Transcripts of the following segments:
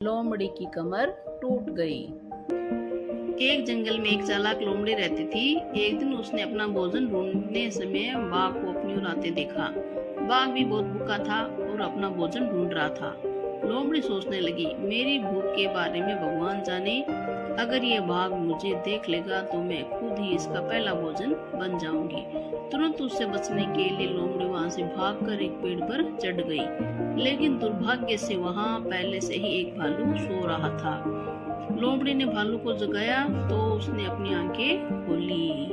लोमड़ी की कमर टूट गई। एक जंगल में एक चालाक लोमड़ी रहती थी। एक दिन उसने अपना भोजन ढूंढने समय बाघ को अपनी ओर आते देखा। बाघ भी बहुत भूखा था और अपना भोजन ढूंढ रहा था। लोमड़ी सोचने लगी, मेरी भूख के बारे में भगवान जाने, अगर ये बाघ मुझे देख लेगा तो मैं खुद ही इसका पहला भोजन बन जाऊंगी। तुरंत उससे बचने के लिए लोमड़ी वहां से भागकर एक पेड़ पर चढ़ गई, लेकिन दुर्भाग्य से वहां पहले से ही एक भालू सो रहा था। लोमड़ी ने भालू को जगाया तो उसने अपनी आंखें खोली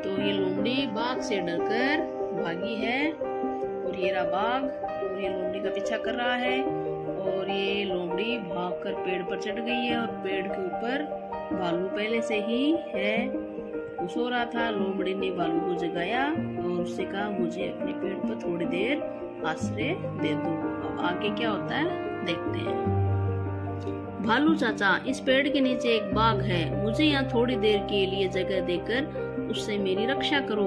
तो ये लोमड़ी बाघ से डरकर भागी है और ये रहा बाघ और ये लोमड़ी का पीछा कर रहा है और ये लोमड़ी भागकर पेड़ पर चढ़ गई है और पेड़ के ऊपर भालू पहले से ही है, वो सो रहा था। लोमड़ी ने भालू को जगाया और उससे कहा, मुझे अपने पेड़ पर थोड़ी देर आश्रय दे दो। अब आगे क्या होता है देखते हैं। भालू चाचा, इस पेड़ के नीचे एक बाघ है, मुझे यहाँ थोड़ी देर के लिए जगह देकर उससे मेरी रक्षा करो,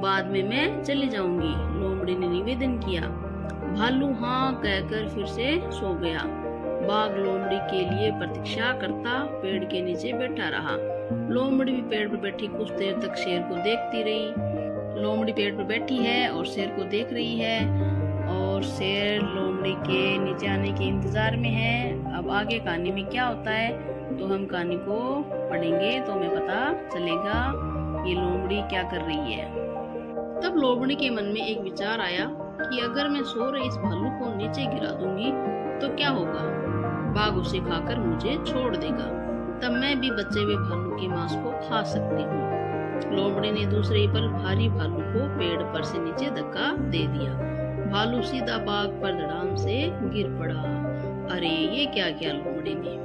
बाद में मैं चली जाऊंगी। लोमड़ी ने निवेदन किया। भालू हाँ कहकर फिर से सो गया। बाघ लोमड़ी के लिए प्रतीक्षा करता पेड़ के नीचे बैठा रहा। लोमड़ी भी पेड़ पर बैठी कुछ देर तक शेर को देखती रही। लोमड़ी पेड़ पर बैठी है और शेर को देख रही है और शेर लोमड़ी के नीचे आने के इंतजार में है। अब आगे कहानी में क्या होता है तो हम कहानी को पढ़ेंगे तो हमें पता चलेगा ये लोमड़ी क्या कर रही है। तब लोमड़ी के मन में एक विचार आया कि अगर मैं सो रहे इस भालू को नीचे गिरा दूंगी तो क्या होगा, बाघ उसे खाकर मुझे छोड़ देगा, तब मैं भी बचे हुए भालू के मांस को खा सकती हूँ। लोमड़ी ने दूसरे ही पल भारी भालू को पेड़ पर से नीचे धक्का दे दिया। भालू सीधा बाघ पर धड़ाम से गिर पड़ा। अरे ये क्या किया लोमड़ी ने,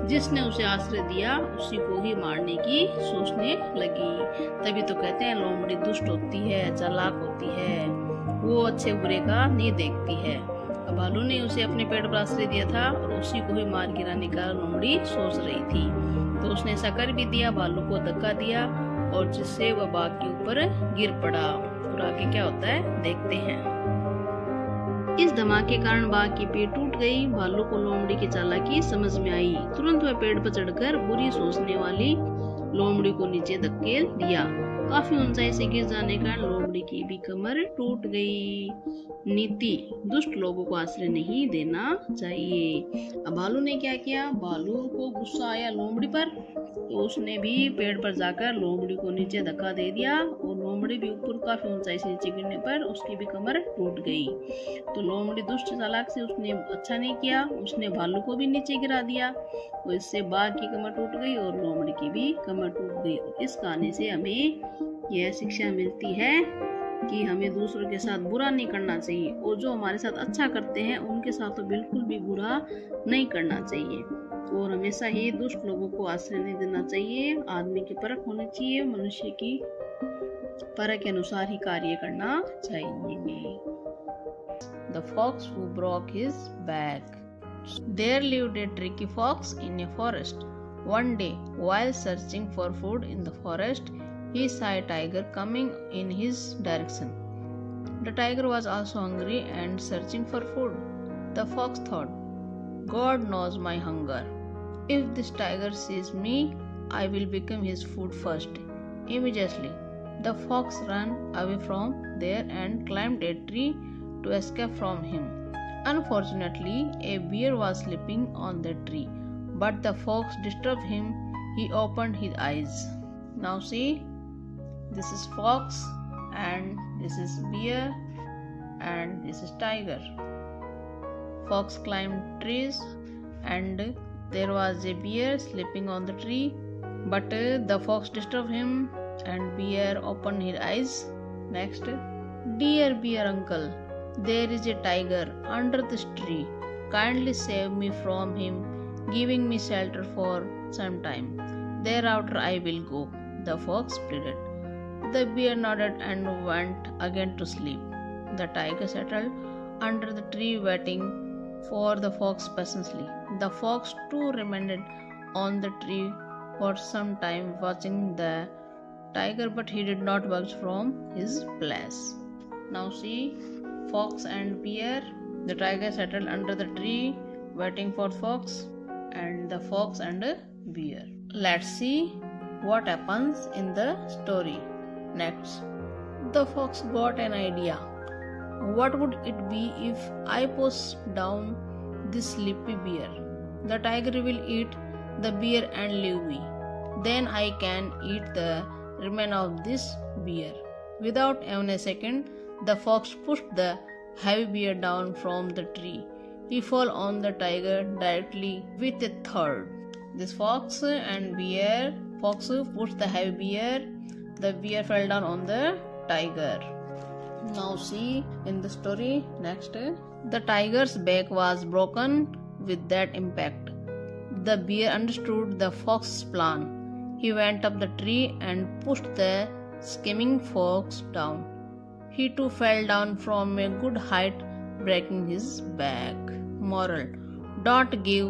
जिसने उसे आश्रय दिया उसी को ही मारने की सोचने लगी। तभी तो कहते हैं लोमड़ी दुष्ट होती है, चालाक होती है, वो अच्छे बुरे का नहीं देखती है। अब भालू ने उसे अपने पेड़ पर आश्रय दिया था और उसी को ही मार गिराने का लोमड़ी सोच रही थी, तो उसने ऐसा कर भी दिया, भालू को धक्का दिया और जिससे वह बाघ के ऊपर गिर पड़ा। और आगे क्या होता है देखते हैं। इस धमाके के कारण बाघ की पीठ टूट गई। भालू को लोमड़ी की चालाकी समझ में आई। तुरंत वह पेड़ पर चढ़कर बुरी सोचने वाली लोमड़ी को नीचे धकेल दिया। काफी ऊंचाई से गिर जाने का लोमड़ी की भी कमर टूट गई। नीति, दुष्ट लोगों को आश्रय नहीं देना चाहिए। अब भालू ने क्या किया, भालू को गुस्सा आया लोमड़ी पर तो उसने भी पेड़ पर जाकर लोमड़ी को नीचे धक्का दे दिया और लोमड़ी भी ऊपर काफी ऊंचाई से नीचे गिरने पर उसकी भी कमर टूट गई। तो लोमड़ी दुष्ट चालाक से उसने अच्छा नहीं किया, उसने भालू को भी नीचे गिरा दिया और इससे बाघ की कमर टूट गई और लोमड़ी की भी कमर टूट गई। इस कहानी से हमें यह शिक्षा मिलती है कि हमें दूसरों के साथ बुरा नहीं करना चाहिए और जो हमारे साथ अच्छा करते हैं उनके साथ तो बिल्कुल भी बुरा नहीं करना चाहिए और हमेशा ही दुष्ट लोगों को आश्रय नहीं देना चाहिए। आदमी की परख होनी चाहिए, मनुष्य की परख के अनुसार ही कार्य करना चाहिए। The fox who broke his back. There lived a tricky fox in a forest. One day, while searching for food in the forest, he saw a tiger coming in his direction. The tiger was also hungry and searching for food. The fox thought, God knows my hunger. If this tiger sees me, I will become his food first. Immediately, the fox ran away from there and climbed a tree to escape from him. Unfortunately, a bear was sleeping on the tree, but the fox disturbed him. He opened his eyes. Now see, this is fox and this is bear and this is tiger. Fox climbed trees and there was a bear sleeping on the tree, but the fox disturbed him and bear opened his eyes. Next, dear bear uncle, there is a tiger under this tree. Kindly save me from him, giving me shelter for some time. Thereafter I will go, the fox pleaded. The bear nodded and went again to sleep. The tiger settled under the tree waiting for the fox patiently. The fox too remained on the tree for some time watching the tiger, but he did not budge from his place. Now see, fox and bear. The tiger settled under the tree waiting for fox, and the fox and bear. Let's see what happens in the story next. The fox got an idea. What would it be if I push down this sleepy bear? The tiger will eat the bear and leave me. Then I can eat the remains of this bear. Without even a second, the fox pushed the heavy bear down from the tree. He fell on the tiger directly with a thud. This fox and bear, fox pushed the heavy bear. The bear fell down on the tiger. Now see in the story next. The tiger's back was broken with that impact. The bear understood the fox's plan. He went up the tree and pushed the scheming fox down. He too fell down from a good height, breaking his back. Moral: don't give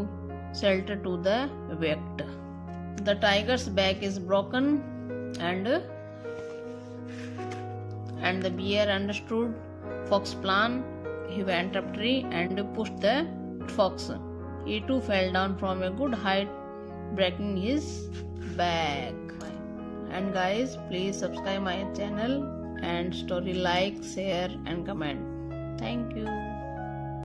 shelter to the wicked. The tiger's back is broken, and the bear understood fox's plan. He went up tree and pushed the fox. He too fell down from a good height, breaking his back. And guys, please subscribe my channel and story, like, share and comment. Thank you.